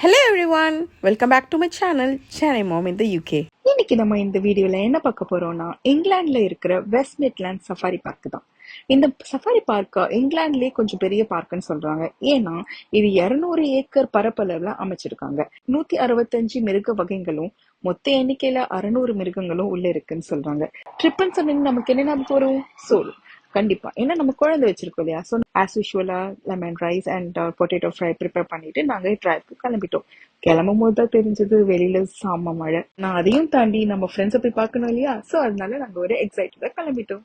Hello everyone, welcome back to my channel, Chennai Mom in the UK. இன்னைக்கு நம்ம இந்த வீடியோல என்ன பார்க்க போறோம்னா இங்கிலாந்துல இருக்கிற வெஸ்ட் மிட்லாண்ட் சஃபாரி பார்க் தான். இந்த சஃபாரி பார்க்க இங்கிலாந்துலயே கொஞ்சம் பெரிய பார்க்குன்னு சொல்றாங்க. ஏன்னா இது 200 ஏக்கர் பரப்பளவுல அமைச்சிருக்காங்க. 165 மிருக வகைகளும் மொத்த எண்ணிக்கையில 600 மிருகங்களும் உள்ள இருக்குன்னு சொல்றாங்க. ட்ரிப்னு சொன்னீங்கன்னா நமக்கு என்ன ஞாபகம் வரும்? சோறு கண்டிப்பா. ஏன்னா நம்ம குழந்தை வச்சிருக்கோம் இல்லையா. ஸோ ஆஸ் யூஷுவலா lemon rice and potato fry prepare பண்ணிட்டு நாங்க ட்ரைவுக்கு கிளம்பிட்டோம். கிளம்பும் போது தான் தெரிஞ்சது வெளியில சாம மழை. நான் அதையும் தாண்டி நம்ம ஃப்ரெண்ட்ஸை போய் பார்க்கணும் இல்லையா. ஸோ அதனால நாங்க ஒரு எக்ஸைட்டடா கிளம்பிட்டோம்.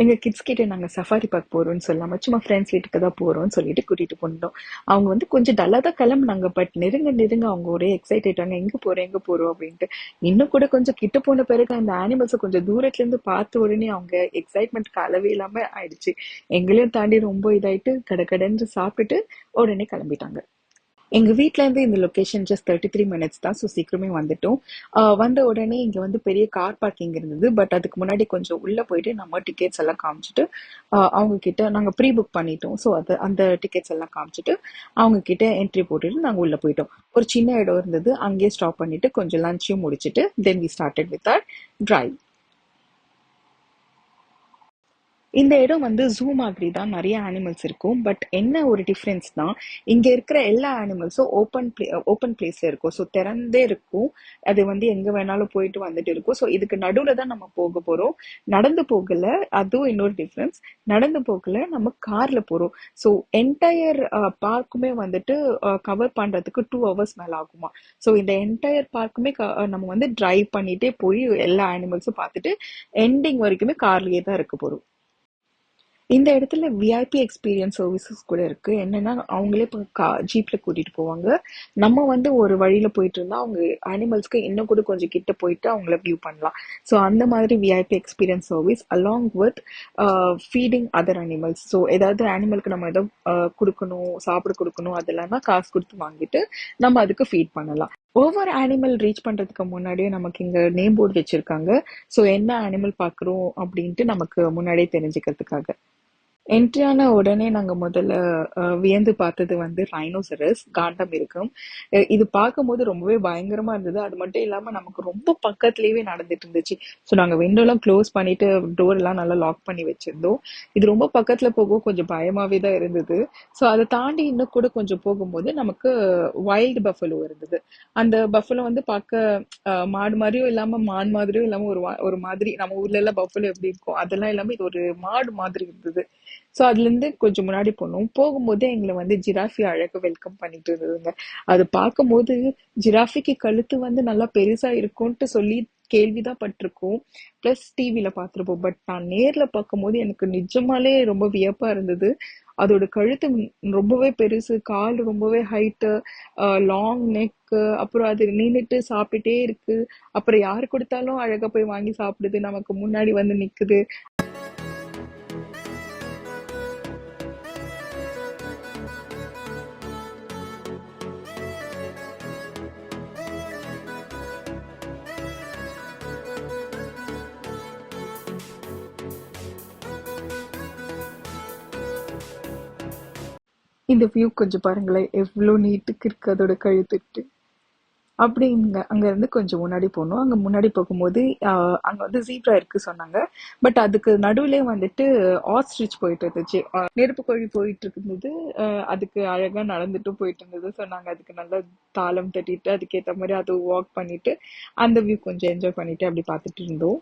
எங்க கிட்ஸ் கிட்ட நாங்க சஃபாரி பார்க் போறோம்னு சொல்லாம சும்மா ஃப்ரெண்ட்ஸ் வீட்டுக்கு தான் போறோம்னு சொல்லிட்டு கூட்டிட்டு போனோம். அவங்க வந்து கொஞ்சம் டல்லா தான் கிளம்புனாங்க. பட் நெருங்க அவங்க ஒரே எக்ஸைட் ஆயிட்டாங்க. எங்க போறோம் அப்படின்ட்டு. இன்னும் கூட கொஞ்சம் கிட்ட போன பிறகு அந்த அனிமல்ஸை கொஞ்சம் தூரத்துல இருந்து பார்த்த உடனே அவங்க எக்ஸைட்மெண்ட் அளவே இல்லாம ஆயிடுச்சு. எங்களையும் தாண்டி ரொம்ப இதாயிட்டு கடன்னு சாப்பிட்டுட்டு உடனே கிளம்பிட்டாங்க. எங்க வீட்ல இருந்து இந்த லொகேஷன் ஜஸ்ட் 33 மினிட்ஸ் தான். ஸோ சீக்கிரமே வந்துட்டோம். வந்த உடனே இங்க வந்து பெரிய கார் பார்க்கிங் இருந்தது. பட் அதுக்கு முன்னாடி கொஞ்சம் உள்ள போயிட்டு நம்ம டிக்கெட்ஸ் எல்லாம் காமிச்சிட்டு அவங்க கிட்ட நாங்க ப்ரீ புக் பண்ணிட்டோம். ஸோ அந்த டிக்கெட்ஸ் எல்லாம் காமிச்சிட்டு அவங்க கிட்ட என்ட்ரி போட்டுட்டு நாங்க உள்ள போயிட்டோம். ஒரு சின்ன இடம் இருந்தது, அங்கேயே ஸ்டாப் பண்ணிட்டு கொஞ்சம் லஞ்சையும் முடிச்சுட்டு then we started with our drive. இந்த இடம் வந்து ஜூ மாதிரி தான், நிறைய அனிமல்ஸ் இருக்கும். பட் என்ன ஒரு டிஃப்ரென்ஸ்னா இங்க இருக்கிற எல்லா அனிமல்ஸும் ஓப்பன் பிளேஸ்ல இருக்கும். ஸோ திறந்தே இருக்கும். அது வந்து எங்க வேணாலும் போயிட்டு வந்துட்டு இருக்கும். ஸோ இதுக்கு நடுவுல தான் நம்ம போக போறோம். நடந்து போகல, அதுவும் இன்னொரு டிஃப்ரென்ஸ். நடந்து போகல, நம்ம கார்ல போறோம். ஸோ என்டையர் பார்க்குமே வந்துட்டு கவர் பண்றதுக்கு 2 hours மேல ஆகுமா. ஸோ இந்த என்டையர் பார்க்குமே நம்ம வந்து டிரைவ் பண்ணிட்டே போய் எல்லா அனிமல்ஸும் பார்த்துட்டு எண்டிங் வரைக்குமே கார்லயே தான் இருக்க போறோம். இந்த இடத்துல விஐபி எக்ஸ்பீரியன்ஸ் சர்வீசஸ் கூட இருக்கு. என்னன்னா அவங்களே இப்போ ஜீப்ல கூட்டிட்டு போவாங்க. நம்ம வந்து ஒரு வழியில போயிட்டு இருந்தா அவங்க அனிமல்ஸ்க்கு இன்னும் கூட கொஞ்சம் கிட்ட போயிட்டு அவங்கள வியூ பண்ணலாம். ஸோ அந்த மாதிரி VIP experience service along with feeding other animals. So ஏதாவது அனிமலுக்கு நம்ம ஏதோ சாப்பிட கொடுக்கணும், அதெல்லாம் காசு கொடுத்து வாங்கிட்டு நம்ம அதுக்கு ஃபீட் பண்ணலாம். ஒவ்வொரு அனிமல் ரீச் பண்றதுக்கு முன்னாடியே நமக்கு இங்க நேம் போர்டு வச்சிருக்காங்க. ஸோ என்ன அனிமல் பாக்குறோம் அப்படின்ட்டு நமக்கு முன்னாடியே தெரிஞ்சுக்கிறதுக்காக. என்ட்ரியான உடனே நாங்க முதல்ல வியந்து பார்த்தது வந்து ரைனோசரஸ், காண்டமிருகம். இது பார்க்கும்போது ரொம்பவே பயங்கரமா இருந்தது. அது மட்டும் இல்லாம நமக்கு ரொம்ப பக்கத்துலயே நடந்துட்டு இருந்துச்சு. ஸோ நாங்க விண்டோ எல்லாம் க்ளோஸ் பண்ணிட்டு டோர் எல்லாம் நல்லா லாக் பண்ணி வச்சிருந்தோம். இது ரொம்ப பக்கத்துல போக கொஞ்சம் பயமாவே தான் இருந்தது. ஸோ அதை தாண்டி இன்னும் கூட கொஞ்சம் போகும்போது நமக்கு வைல்டு பஃபலோ இருந்தது. அந்த பஃபலோ வந்து பார்க்க மாடு மாதிரியும் இல்லாம மான் மாதிரியும் இல்லாம ஒரு மாதிரி நம்ம ஊர்ல எல்லாம் பஃபலோ எப்படி இருக்கும் அதெல்லாம் இல்லாம இது ஒரு மாடு மாதிரி இருந்தது. ஸோ அதுல இருந்து கொஞ்சம் முன்னாடி போகும்போது எங்களை வந்து ஜிராஃபி அழகு வெல்கம் பண்ணிட்டு இருந்ததுங்க. அது பார்க்கும்போது ஜிராஃபிக்கு கழுத்து வந்து நல்லா பெருசா இருக்கும்ட்டு சொல்லி கேள்விதான் பட்டிருக்கோம், பிளஸ் டிவில பார்த்திருப்போம். பட் நான் நேர்ல பார்க்கும்போது எனக்கு நிஜமாலே ரொம்ப வியப்பா இருந்தது. அதோட கழுத்து ரொம்பவே பெருசு, கால் ரொம்பவே ஹைட்டு, லாங் நெக், அப்புறம் அது நின்றுட்டு சாப்பிட்டுட்டே இருக்கு. அப்புறம் யாரு கொடுத்தாலும் அழகா போய் வாங்கி சாப்பிடுது, நமக்கு முன்னாடி வந்து நிக்குது. இந்த வியூ கொஞ்சம் பாருங்களேன், எவ்வளோ நீட்டுக்கு இருக்கு அதோட கழுத்துட்டு. அப்படி அங்க இருந்து கொஞ்சம் முன்னாடி போனோம். அங்க முன்னாடி போகும்போது அங்க வந்து ஜீப்ரா இருக்கு சொன்னாங்க. பட் அதுக்கு நடுவுலயே வந்துட்டு ஆஸ்ட்ரிச் போயிட்டு இருந்துச்சு. நெருப்பு கோழி போயிட்டு இருந்தது. அதுக்கு அழகா நடந்துட்டும் போயிட்டு இருந்தது. ஸோ நாங்க அதுக்கு நல்லா தாளம் தட்டிட்டு அதுக்கேற்ற மாதிரி அது வாக் பண்ணிட்டு அந்த வியூ கொஞ்சம் என்ஜாய் பண்ணிட்டு அப்படி பார்த்துட்டு இருந்தோம்.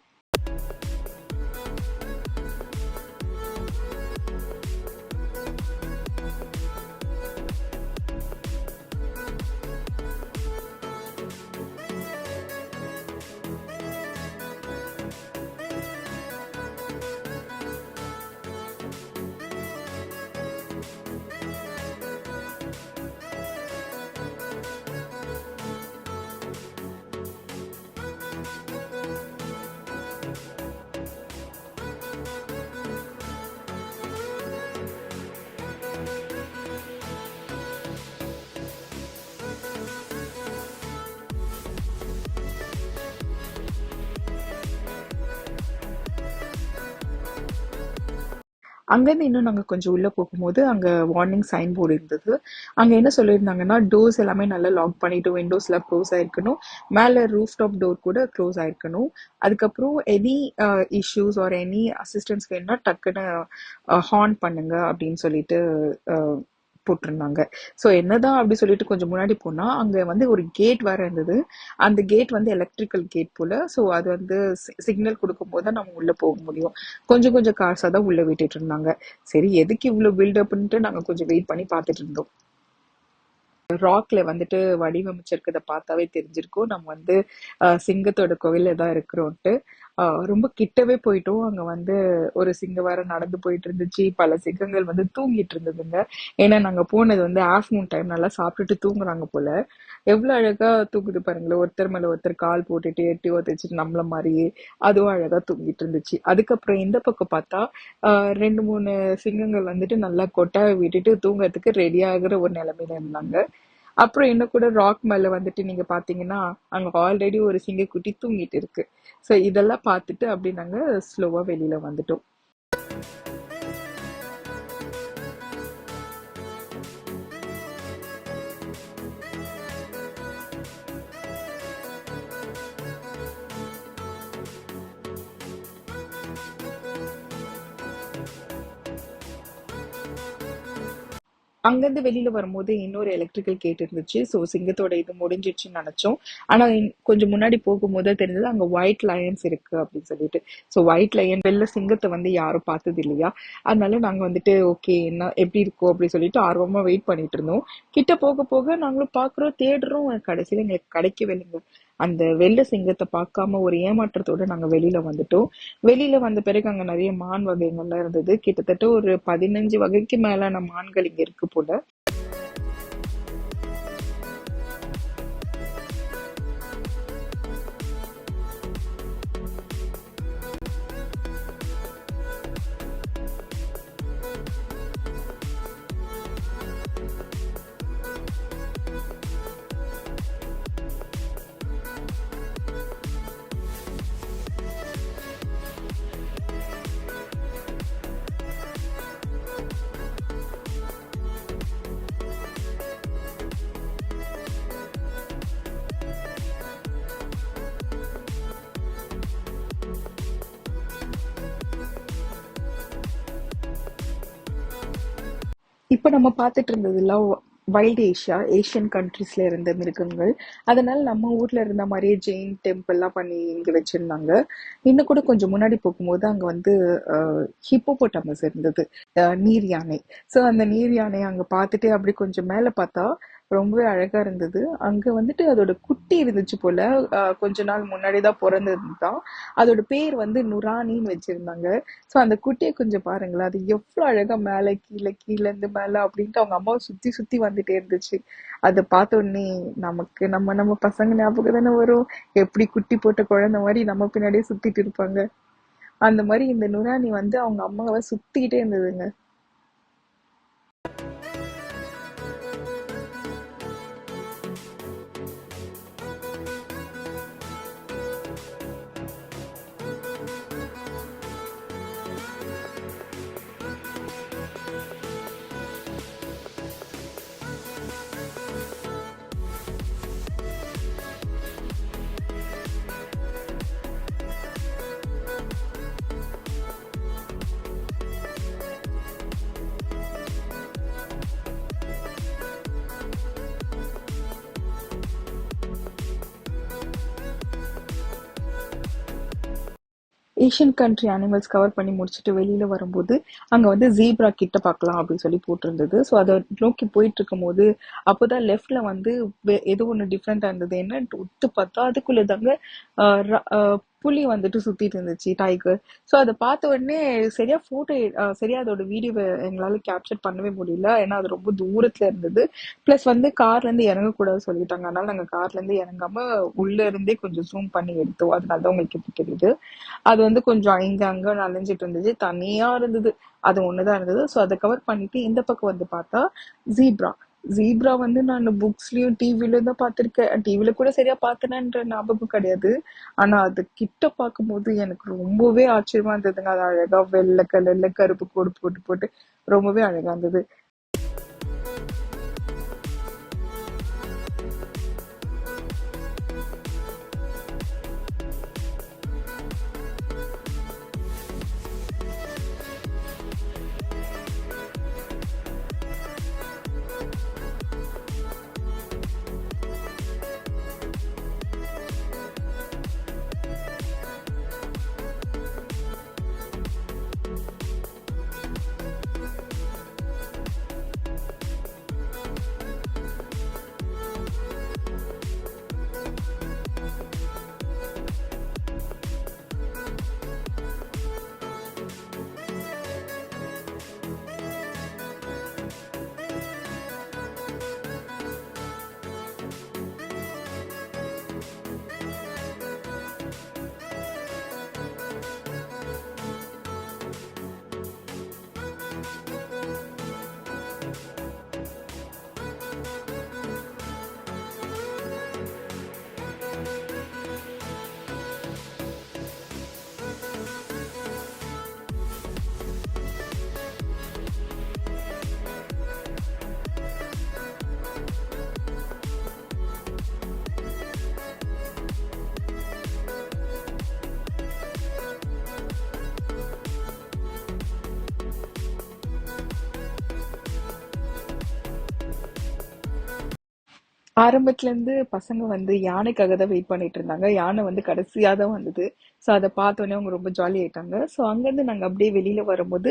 அங்கேருந்து இன்னும் நாங்கள் கொஞ்சம் உள்ளே போகும்போது அங்கே வார்னிங் சைன் போர்டு இருந்தது. அங்கே என்ன சொல்லியிருந்தாங்கன்னா, டோர்ஸ் எல்லாமே நல்லா லாக் பண்ணிட்டு விண்டோஸ்லாம் க்ளோஸ் ஆயிருக்கணும், மேலே ரூஃப் டாப் டோர் கூட க்ளோஸ் ஆயிருக்கணும். அதுக்கப்புறம் any issues or any assistance வேணும்னா டக்குன்னு ஹார்ன் பண்ணுங்க அப்படின்னு சொல்லிட்டு அஹ், போட்டிருந்தாங்க. ஸோ என்னதான் அப்படி சொல்லிட்டு கொஞ்சம் முன்னாடி போனா அங்க வந்து ஒரு கேட் வேற இருந்தது. அந்த கேட் வந்து எலக்ட்ரிக்கல் கேட் போல. ஸோ அது வந்து சிக்னல் கொடுக்கும் போது தான் நம்ம உள்ள போக முடியும். கொஞ்சம் கொஞ்சம் காசா தான் உள்ள விட்டுட்டு இருந்தாங்க. சரி, எதுக்கு இவ்வளவு பில்டப்ன்ட்டு நாங்க கொஞ்சம் வெயிட் பண்ணி பார்த்துட்டு இருந்தோம். ராக்ல வந்துட்டு வடிவமைச்சிருக்கத பார்த்தாவே தெரிஞ்சிருக்கும் நம்ம வந்து சிங்கத்தோட கோவில்ல தான் இருக்கிறோம்ட்டு. ரொம்ப கிட்டவே போயிட்டோம். அங்க வந்து ஒரு சிங்கம் வேற நடந்து போயிட்டு இருந்துச்சு. பல சிங்கங்கள் வந்து தூங்கிட்டு இருந்ததுங்க. ஏன்னா நாங்க போனது வந்து ஆஃப்டர்நூன் டைம், நல்லா சாப்பிட்டுட்டு தூங்குறாங்க போல. எவ்வளவு அழகா தூங்குது பாருங்களேன், ஒருத்தர் மேல ஒருத்தர் கால் போட்டுட்டு எட்டி ஒதைச்சிட்டு நம்மள மாதிரியே. அதுவும் அழகா தூங்கிட்டு இருந்துச்சு. அதுக்கப்புறம் இந்த பக்கம் பார்த்தா 2 3 சிங்கங்கள் வந்துட்டு நல்லா கொட்டாவை விட்டுட்டு தூங்கறதுக்கு ரெடி ஆகுற ஒரு நிலைமையில இருந்தாங்க. அப்புறம் இன்னும் கூட ராக் மேல வந்துட்டு நீங்க பாத்தீங்கன்னா அங்க ஆல்ரெடி ஒரு சிங்கக்குட்டி தூங்கிட்டு இருக்கு. ஸோ இதெல்லாம் பார்த்துட்டு அப்படி நாங்க ஸ்லோவா வெளியில வந்துட்டோம். அங்கேருந்து வெளியில வரும்போது இன்னொரு எலக்ட்ரிக்கல் கேட் இருந்துச்சு. ஸோ சிங்கத்தோட இது முடிஞ்சிடுச்சுன்னு நினைச்சோம். ஆனா கொஞ்சம் முன்னாடி போகும்போது தெரிஞ்சது அங்க ஒயிட் லயன்ஸ் இருக்கு அப்படின்னு சொல்லிட்டு. ஸோ ஒயிட் லயன், வெள்ள சிங்கத்தை வந்து யாரும் பார்த்தது இல்லையா, அதனால நாங்க வந்துட்டு ஓகே என்ன எப்படி இருக்கும் அப்படி சொல்லிட்டு ஆர்வமா வெயிட் பண்ணிட்டு இருந்தோம். கிட்ட போக போக நாங்களும் பாக்குறோம், தேடுறோம், கடைசியில எங்களுக்கு கிடைக்கவே இல்லைங்க. அந்த வெள்ள சிங்கத்தை பார்க்காம ஒரு ஏமாற்றத்தோட நாங்க வெளியில வந்துட்டோம். வெளியில வந்த பிறகு அங்க நிறைய மான் வகைகள்லாம் இருந்தது. கிட்டத்தட்ட ஒரு 15 வகைக்கு மேலான மான்கள் இங்க இருக்கு போல. இப்ப நம்ம பார்த்துட்டு இருந்ததெல்லாம் வைல்ட் ஏஷியா, ஏஷியன் கண்ட்ரீஸ்ல இருந்த மிருகங்கள். அதனால நம்ம ஊர்ல இருந்த மாதிரியே ஜெயின் டெம்பிள்லாம் பண்ணி இங்க வச்சிருந்தாங்க. இன்னும் கூட கொஞ்சம் முன்னாடி போகும்போது அங்க வந்து ஹிப்போபோட்டமஸ் இருந்தது, நீர் யானை. ஸோ அந்த நீர் யானையை அங்க பார்த்துட்டு அப்படி கொஞ்சம் மேல பார்த்தா ரொம்பவே அழகா இருந்தது. அங்க வந்துட்டு அதோட குட்டி இருந்துச்சு போல. கொஞ்ச நாள் முன்னாடி தான் பிறந்தது தான். அதோட பேர் வந்து நுரானின்னு வச்சிருந்தாங்க. ஸோ அந்த குட்டியை கொஞ்சம் பாருங்களேன், அது எவ்வளவு அழகா மேல கீழே கீழே இருந்து மேல அப்படின்ட்டு அவங்க அம்மாவை சுத்தி சுத்தி வந்துட்டே இருந்துச்சு. அதை பார்த்த உடனே நமக்கு நம்ம நம்ம பசங்க ஞாபகம் தானே வரும். எப்படி குட்டி போட்ட குழந்தை மாதிரி நம்ம பின்னாடியே சுத்திட்டு இருப்பாங்க. அந்த மாதிரி இந்த நுரானி வந்து அவங்க அம்மாவை சுத்திக்கிட்டே இருந்ததுங்க. ஏஷியன் கண்ட்ரி அனிமல்ஸ் கவர் பண்ணி முடிச்சுட்டு வெளியில வரும்போது அங்க வந்து ஜீப்ரா கிட்ட பார்க்கலாம் அப்படின்னு சொல்லி போட்டிருந்தது. ஸோ அதை நோக்கி போயிட்டு இருக்கும் போது அப்போதான் லெஃப்ட்ல வந்து ஏதோ ஒன்று டிஃப்ரெண்டா இருந்தது. என்னன்னு ஒத்து பார்த்தா அதுக்குள்ள தாங்க புலி வந்துட்டு சுத்திட்டு இருந்துச்சு, டைகர். ஸோ அதை பார்த்த உடனே சரியா போட்டோ, சரியா அதோட வீடியோவை எங்களால கேப்சர் பண்ணவே முடியல. ஏன்னா அது ரொம்ப தூரத்துல இருந்தது. பிளஸ் வந்து கார்ல இருந்து இறங்கக்கூடாது சொல்லிட்டாங்க. அதனால நாங்க கார்ல இருந்து இறங்காம உள்ள இருந்தே கொஞ்சம் ஜூம் பண்ணி எடுத்தோம். அதனால தான் உங்களுக்கு எப்படி தெரியுது. அது வந்து கொஞ்சம் இங்க அங்க நனைஞ்சிட்டு இருந்துச்சு, தனியா இருந்தது. அது ஒண்ணுதான் இருந்தது. ஸோ அதை கவர் பண்ணிட்டு இந்த பக்கம் வந்து பார்த்தா ஜீப்ரா. ஜீப்ரா வந்து நான் புக்ஸ்லயும் டிவிலயும் தான் பார்த்திருக்கேன். டிவில கூட சரியா பார்த்தேனான்ற ஞாபகம் கிடையாது. ஆனா அது கிட்ட பார்க்கும்போது எனக்கு ரொம்பவே ஆச்சரியமா இருந்ததுங்க. அது அழகா வெள்ளை கலர்ல கருப்பு கோடு போட்டு போட்டு ரொம்பவே அழகா இருந்தது. ஆரம்பத்துல இருந்து பசங்க வந்து யானைக்காக தான் வெயிட் பண்ணிட்டு இருந்தாங்க. யானை வந்து கடைசியா தான் வந்தது. ஸோ அதை பார்த்தோன்னே அவங்க ரொம்ப ஜாலி ஆயிட்டாங்க. ஸோ அங்கேருந்து நாங்கள் அப்படியே வெளியில வரும்போது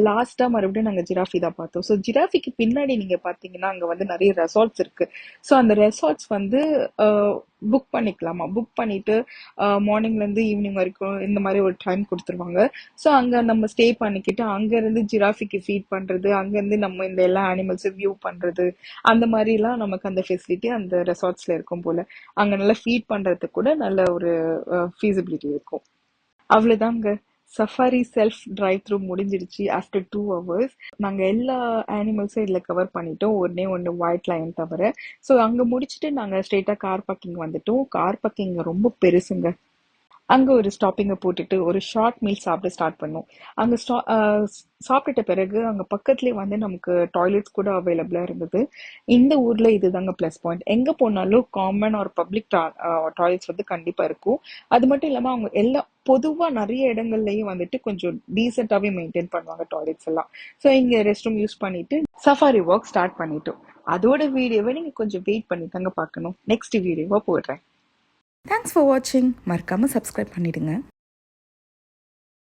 லாஸ்டா மறுபடியும் நாங்கள் ஜிராஃபி தான் பார்த்தோம். ஸோ ஜிராஃபிக்கு பின்னாடி நீங்க பார்த்தீங்கன்னா அங்கே வந்து நிறைய ரெசார்ட்ஸ் இருக்கு. ஸோ அந்த ரெசார்ட்ஸ் வந்து புக் பண்ணிக்கலாமா, புக் பண்ணிட்டு மார்னிங்ல இருந்து ஈவினிங் வரைக்கும் இந்த மாதிரி ஒரு டைம் கொடுத்துருவாங்க. ஸோ அங்க நம்ம ஸ்டே பண்ணிக்கிட்டு அங்க இருந்து ஜிராஃபிக்கு ஃபீட் பண்றது, அங்க இருந்து நம்ம இந்த எல்லா அனிமல்ஸும் வியூ பண்றது, அந்த மாதிரி எல்லாம் நமக்கு அந்த ஃபெசிலிட்டி அந்த ரெசார்ட்ஸ்ல இருக்கும் போல. அங்க நல்லா ஃபீட் பண்றதுக்கு கூட நல்ல ஒரு ஃபீசிபிலிட்டி இருக்கும். அவ்வளவுதாங்க. சஃபாரி செல்ஃப் டிரைவ் த்ரூ முடிஞ்சிடுச்சு ஆஃப்டர் 2 hours. நாங்க எல்லா அனிமல்ஸும் இதுல கவர் பண்ணிட்டோம், ஒன்னே ஒன்று ஒயிட் லயன் தவிர. ஸோ அங்க முடிச்சுட்டு நாங்க ஸ்ட்ரெயிட்டா கார் பார்க்கிங் வந்துட்டோம். கார் பார்க்கிங் ரொம்ப பெருசுங்க. அங்க ஒரு ஸ்டாப்பிங்கை போட்டுட்டு ஒரு ஷார்ட் மீல் சாப்பிட ஸ்டார்ட் பண்ணோம். அங்க சாப்பிட்ட பிறகு அங்க பக்கத்துலேயே வந்து நமக்கு டாய்லெட்ஸ் கூட அவைலபிளா இருந்தது. இந்த ஊர்ல இதுதாங்க ப்ளஸ் பாயிண்ட். எங்க போனாலும் காமன் ஒரு பப்ளிக் டாய்லெட்ஸ் வந்து கண்டிப்பா இருக்கும். அது மட்டும் இல்லாம அவங்க எல்லா பொதுவா நிறைய இடங்கள்லயும் வந்துட்டு கொஞ்சம் டீசெண்டாவே மெயின்டைன் பண்ணுவாங்க டாய்லெட்ஸ் எல்லாம். ஸோ இங்க ரெஸ்ட் ரூம் யூஸ் பண்ணிட்டு சஃபாரி வாக் ஸ்டார்ட் பண்ணிட்டோம். அதோட வீடியோவை நீங்க கொஞ்சம் வெயிட் பண்ணி தாங்க பார்க்கணும். நெக்ஸ்ட் வீடியோவா போடுறேன். தேங்க்ஸ் ஃபார் வாட்சிங். மறக்காமல் சப்ஸ்கிரைப் பண்ணிடுங்க.